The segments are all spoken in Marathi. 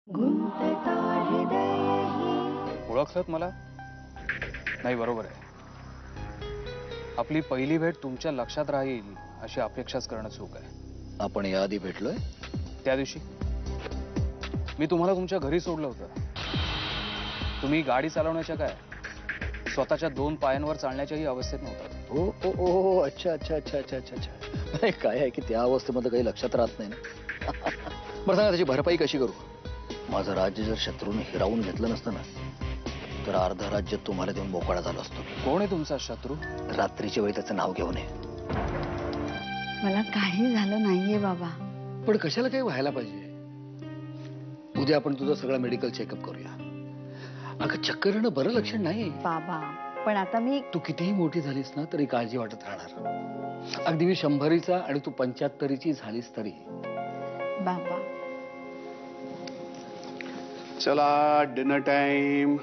गुंतता हृदय ही. ओळखलत मला? नाही, बरोबर आहे. आपली पहिली भेट तुमच्या लक्षात राहील अशी अपेक्षाच करणं चूक आहे. आपण याआधी भेटलोय? त्या दिवशी मी तुम्हाला तुमच्या घरी सोडलं होतं. तुम्ही गाडी चालवण्याच्या काय स्वतःच्या 2 पायांवर चालण्याच्याही अवस्थेत नव्हता. हो हो हो, अच्छा अच्छा अच्छा अच्छा अच्छा अच्छा. नाही, काय आहे की त्या अवस्थेमध्ये काही लक्षात राहत नाही ना. बरं सांगा, त्याची भरपाई कशी करू? माझं राज्य जर शत्रूने हिरावून घेतलं नसतं ना, तर अर्ध राज्य तुम्हाला देऊन मोकळा झाला असतो. कोण आहे तुमचा शत्रू? रात्रीच्या वेळी त्याचं नाव घेऊ नये. मला काही झालं नाहीये बाबा. पण कशाला काही व्हायला पाहिजे? उद्या आपण तुझं सगळं मेडिकल चेकअप करूया. अगं, चक्कर येणं बरं लक्षण नाही. बाबा पण आता मी तू कितीही मोठी झालीस ना तरी काळजी वाटत राहणार. अगदी मी 100चा आणि तू 75ची झालीस तरी. बाबा चला डिनर टाइम.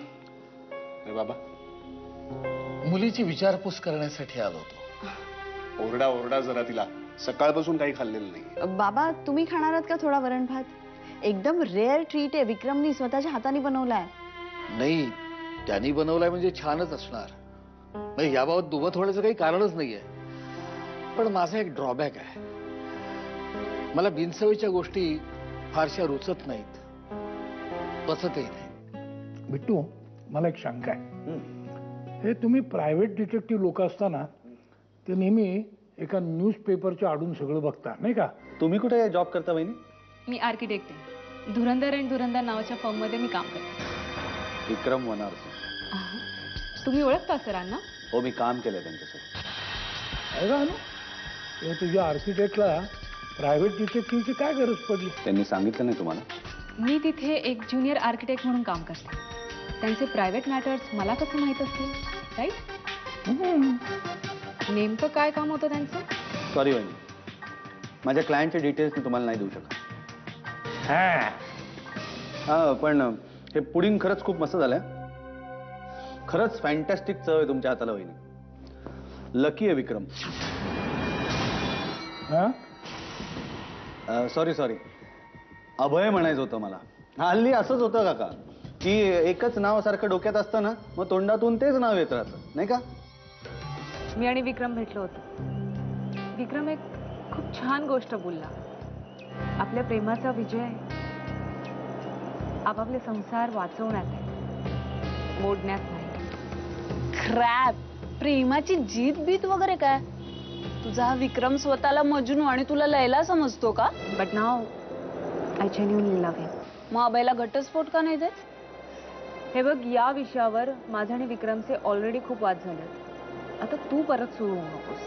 अरे बाबा, मुलीची विचारपूस करण्यासाठी आलो होतो. ओरडा ओरडा जरा तिला. सकाळपासून काही खाल्लेलं नाही. बाबा तुम्ही खाणार आहात का थोडा वरण भात? एकदम रेअर ट्रीट आहे. विक्रमनी स्वतःच्या हाताने बनवलाय. नाही, त्यांनी बनवलाय म्हणजे छानच असणार. नाही, याबाबत दुमत होण्याचं काही कारणच नाहीये. पण माझा एक ड्रॉबॅक आहे. मला बिनसवयीच्या गोष्टी फारशा रुचत नाहीत, पचतही नाही. बिट्टू, मला एक शंका आहे. हे तुम्ही प्रायव्हेट डिटेक्टिव्ह लोक असताना ते नेहमी एका न्यूजपेपरच्या आडून सगळं बघता, नाही का? तुम्ही कुठे जॉब करता वहिनी? मी आर्किटेक्ट आहे. धुरंधर अँड धुरंधर नावाच्या फर्ममध्ये मी काम करते. विक्रम वनार. तुम्ही ओळखता सरांना? हो, मी काम केलंय त्यांच्यासोबत. आहे का? हे तुझ्या आर्किटेक्टला प्रायव्हेट डिटेक्टिव्हची काय गरज पडली? त्यांनी सांगितलं नाही तुम्हाला? मी तिथे एक ज्युनियर आर्किटेक्ट म्हणून काम करते. त्यांचे प्रायव्हेट मॅटर्स मला कसं माहीत असतील, राईट? नेमकं काय काम होतं त्यांचं? सॉरी वहिनी, माझ्या क्लायंटचे डिटेल्स मी तुम्हाला नाही देऊ शकत. हा, पण हे पुडिंग खरंच खूप मस्त झालंय. खरंच फॅन्टॅस्टिक चव आहे तुमच्या हाताला वहिनी. लकी आहे विक्रम. सॉरी सॉरी, अभय म्हणायचं होतं मला. हल्ली असंच होतं काका की एकच नाव सारखं डोक्यात असतं ना, मग तोंडातून तेच नाव येत राहतं, नाही का? मी आणि विक्रम भेटलो होतो. विक्रम एक खूप छान गोष्ट बोलला. आपल्या प्रेमाचा विजय आपापले संसार वाचवण्यात आहे, मोडण्यात नाही. क्रॅप, प्रेमाची जीत बीत वगैरे काय? तुझा हा विक्रम स्वतःला मजनू आणि तुला लैला समजतो का? But now I genuinely love him. मग अभयला घटस्फोट का नाही देत? हे बघ, या विषयावर माझे आणि विक्रमचे ऑलरेडी खूप वाद झाले. आता तू परत सुरू होऊ नकोस.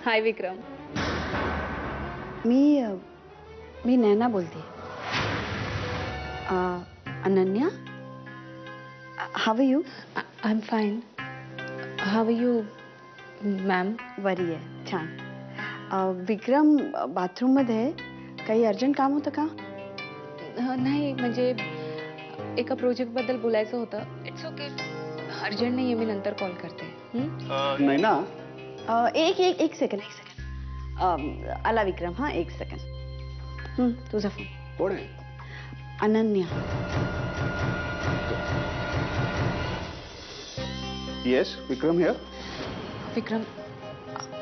हाय विक्रम. मी नैना बोलते. Ananya, how are you? I am fine. How are you ma'am? बरी आहे, छान. विक्रम, बाथरूम मध्ये काही अर्जंट काम होतं का? नाही, म्हणजे एका प्रोजेक्ट बद्दल बोलायचं होतं. इट्स ओके, अर्जंट नाहीये, मी नंतर कॉल करते. नाही ना. एक सेकंड. आला विक्रम. हा, एक सेकंड. तुझा फोन. कोण आहे? Ananya. Yes, Vikram here. Vikram,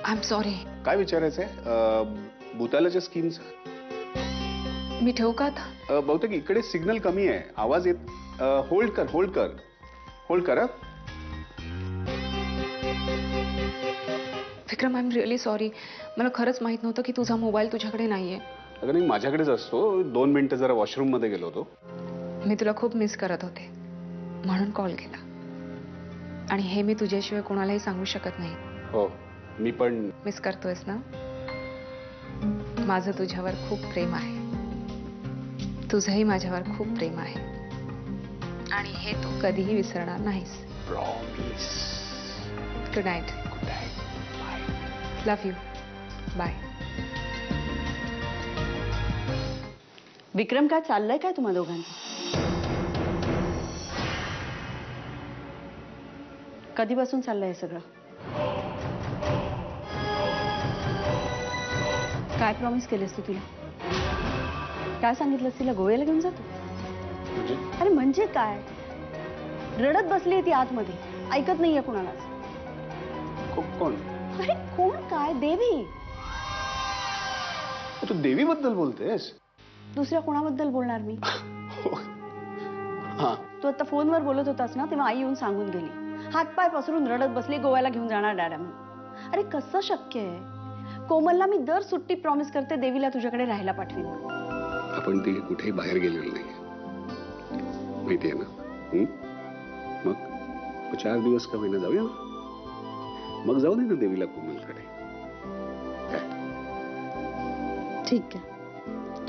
I am sorry. काय विचारायचंय? भूतालाच्या स्कीम्स. मी ठेवू का आता? बहुतेक इकडे सिग्नल कमी आहे, आवाज येत. होल्ड कर. विक्रम, आय एम रिअली सॉरी. मला खरंच माहित नव्हतं की तुझा मोबाईल तुझ्याकडे नाहीये. अगं नाही, माझ्याकडेच असतो. 2 मिनिटं जरा वॉशरूम मध्ये गेलो होतो. मी तुला खूप मिस करत होते म्हणून कॉल केला. आणि हे मी तुझ्याशिवाय कोणालाही सांगू शकत नाही. हो, मी पण. मिस करतोयस ना? माझं तुझ्यावर खूप प्रेम आहे. तुझंही माझ्यावर खूप प्रेम आहे. आणि हे तू कधीही विसरणार नाहीस. Promise. Good night. Good night. Love you. Bye. Vikram, काय चाललंय काय तुम्हा दोघांचं? कधीपासून चाललंय हे सगळं? काय प्रॉमिस केलेस तू तिला? काय सांगितलंस तिला? गोव्याला घेऊन जातो? अरे म्हणजे काय? रडत बसली ती आतमध्ये, ऐकत नाहीये कुणालाच. कोण? अरे कोण काय? देवी. तू देवीबद्दल बोलतेस? दुसऱ्या कोणाबद्दल बोलणार मी? हा. तू आता फोनवर बोलत होतास ना, तेव्हा आई येऊन सांगून गेली, हातपाय पसरून रडत बसली, गोव्याला घेऊन जाणार डॅडा म्हणून. अरे कसं शक्य आहे? कोमलला मी दर सुट्टी प्रॉमिस करते देवीला तुझ्याकडे राहायला पाठवीन. आपण ती कुठेही बाहेर गेलेलो नाही माहितीये ना. मग 4 दिवस का होईना जाऊया ना. मग जाऊ दे ना देवीला कोमलकडे. ठीक आहे,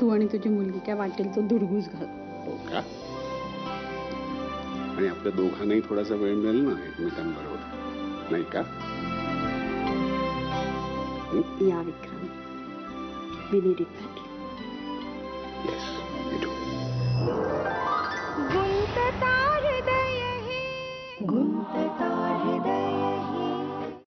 तू आणि तुझी मुलगी काय वाटेल तो धुडगूस घाल. हो का? आणि आपल्या दोघांनाही थोडासा वेळ मिळेल ना एकमेकांबरोबर, नाही का? या Vikram, we need it badly. Yes, me